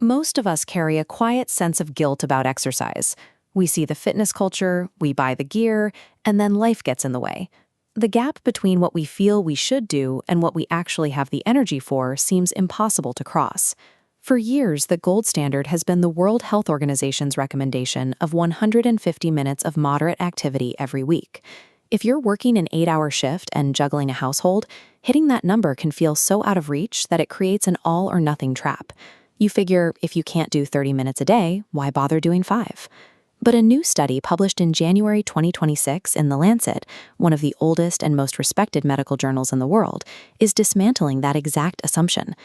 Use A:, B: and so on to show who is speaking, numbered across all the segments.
A: Most of us carry a quiet sense of guilt about exercise. We see the fitness culture, we buy the gear, and then life gets in the way. The gap between what we feel we should do and what we actually have the energy for seems impossible to cross. For years, the gold standard has been the World Health Organization's recommendation of 150 minutes of moderate activity every week. If you're working an 8-hour shift and juggling a household, hitting that number can feel so out of reach that it creates an all-or-nothing trap. You figure if you can't do 30 minutes a day, why bother doing 5? But a new study published in January 2026 in the Lancet, one of the oldest and most respected medical journals in the world, is dismantling that exact assumption.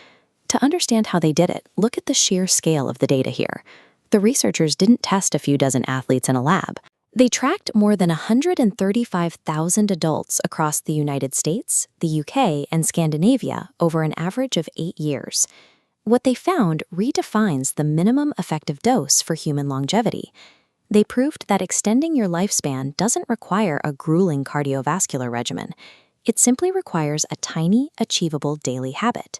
A: To understand how they did it, look at the sheer scale of the data here. The researchers didn't test a few dozen athletes in a lab. They tracked more than 135,000 adults across the United States, the UK, and Scandinavia over an average of 8 years. What they found redefines the minimum effective dose for human longevity. They proved that extending your lifespan doesn't require a grueling cardiovascular regimen. It simply requires a tiny, achievable daily habit.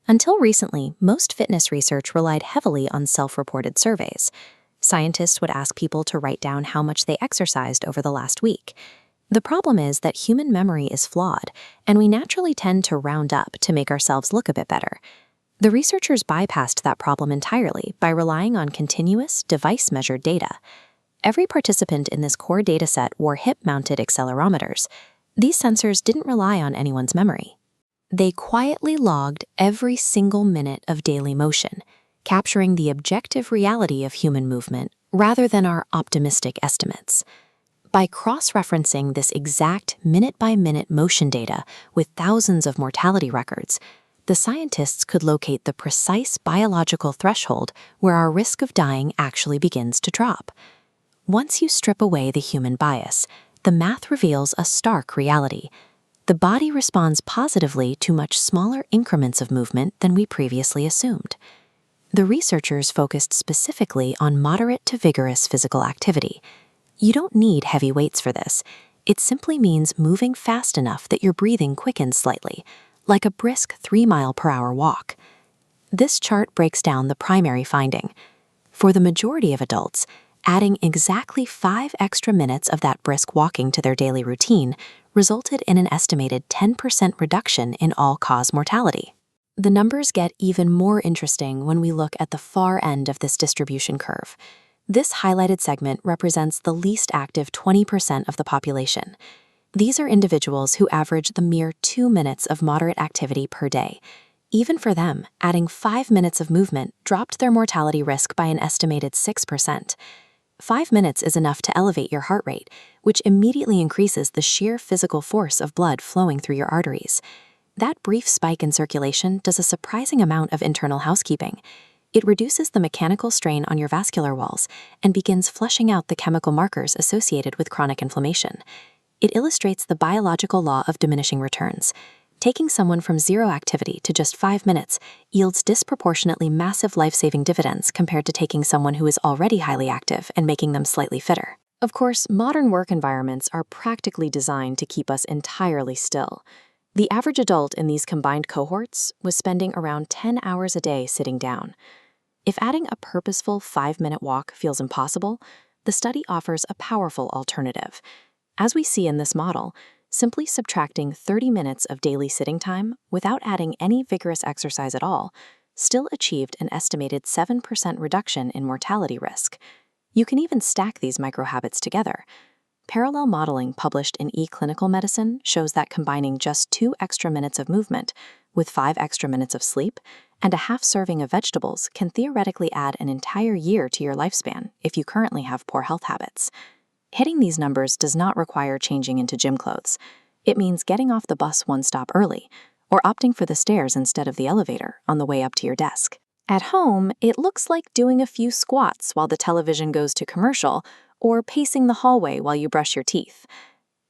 A: Until recently, most fitness research relied heavily on self-reported surveys. Scientists would ask people to write down how much they exercised over the last week. The problem is that human memory is flawed, and we naturally tend to round up to make ourselves look a bit better. The researchers bypassed that problem entirely by relying on continuous, device-measured data. Every participant in this core dataset wore hip-mounted accelerometers. These sensors didn't rely on anyone's memory. They quietly logged every single minute of daily motion, capturing the objective reality of human movement rather than our optimistic estimates. By cross-referencing this exact minute-by-minute motion data with thousands of mortality records, the scientists could locate the precise biological threshold where our risk of dying actually begins to drop. Once you strip away the human bias, the math reveals a stark reality. The body responds positively to much smaller increments of movement than we previously assumed. The researchers focused specifically on moderate to vigorous physical activity. You don't need heavy weights for this. It simply means moving fast enough that your breathing quickens slightly, like a brisk 3-mile-per-hour walk. This chart breaks down the primary finding. For the majority of adults, adding exactly 5 extra minutes of that brisk walking to their daily routine resulted in an estimated 10% reduction in all-cause mortality. The numbers get even more interesting when we look at the far end of this distribution curve. This highlighted segment represents the least active 20% of the population. These are individuals who average the mere 2 minutes of moderate activity per day. Even for them, adding 5 minutes of movement dropped their mortality risk by an estimated 6%. 5 minutes is enough to elevate your heart rate, which immediately increases the sheer physical force of blood flowing through your arteries. That brief spike in circulation does a surprising amount of internal housekeeping. It reduces the mechanical strain on your vascular walls and begins flushing out the chemical markers associated with chronic inflammation. It illustrates the biological law of diminishing returns. Taking someone from zero activity to just 5 minutes yields disproportionately massive life-saving dividends compared to taking someone who is already highly active and making them slightly fitter. Of course, modern work environments are practically designed to keep us entirely still. The average adult in these combined cohorts was spending around 10 hours a day sitting down. If adding a purposeful 5-minute walk feels impossible, the study offers a powerful alternative. As we see in this model, simply subtracting 30 minutes of daily sitting time without adding any vigorous exercise at all still achieved an estimated 7% reduction in mortality risk. You can even stack these microhabits together. Parallel modeling published in eClinical Medicine shows that combining just 2 extra minutes of movement with 5 extra minutes of sleep and a half serving of vegetables can theoretically add an entire year to your lifespan if you currently have poor health habits. Hitting these numbers does not require changing into gym clothes. It means getting off the bus one stop early, or opting for the stairs instead of the elevator on the way up to your desk. At home, it looks like doing a few squats while the television goes to commercial, or pacing the hallway while you brush your teeth.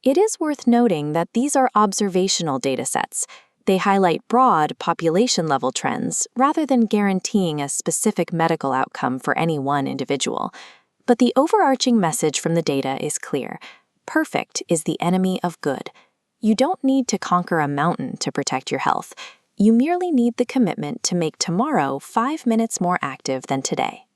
A: It is worth noting that these are observational data sets. They highlight broad, population-level trends rather than guaranteeing a specific medical outcome for any one individual. But the overarching message from the data is clear. Perfect is the enemy of good. You don't need to conquer a mountain to protect your health. You merely need the commitment to make tomorrow 5 minutes more active than today.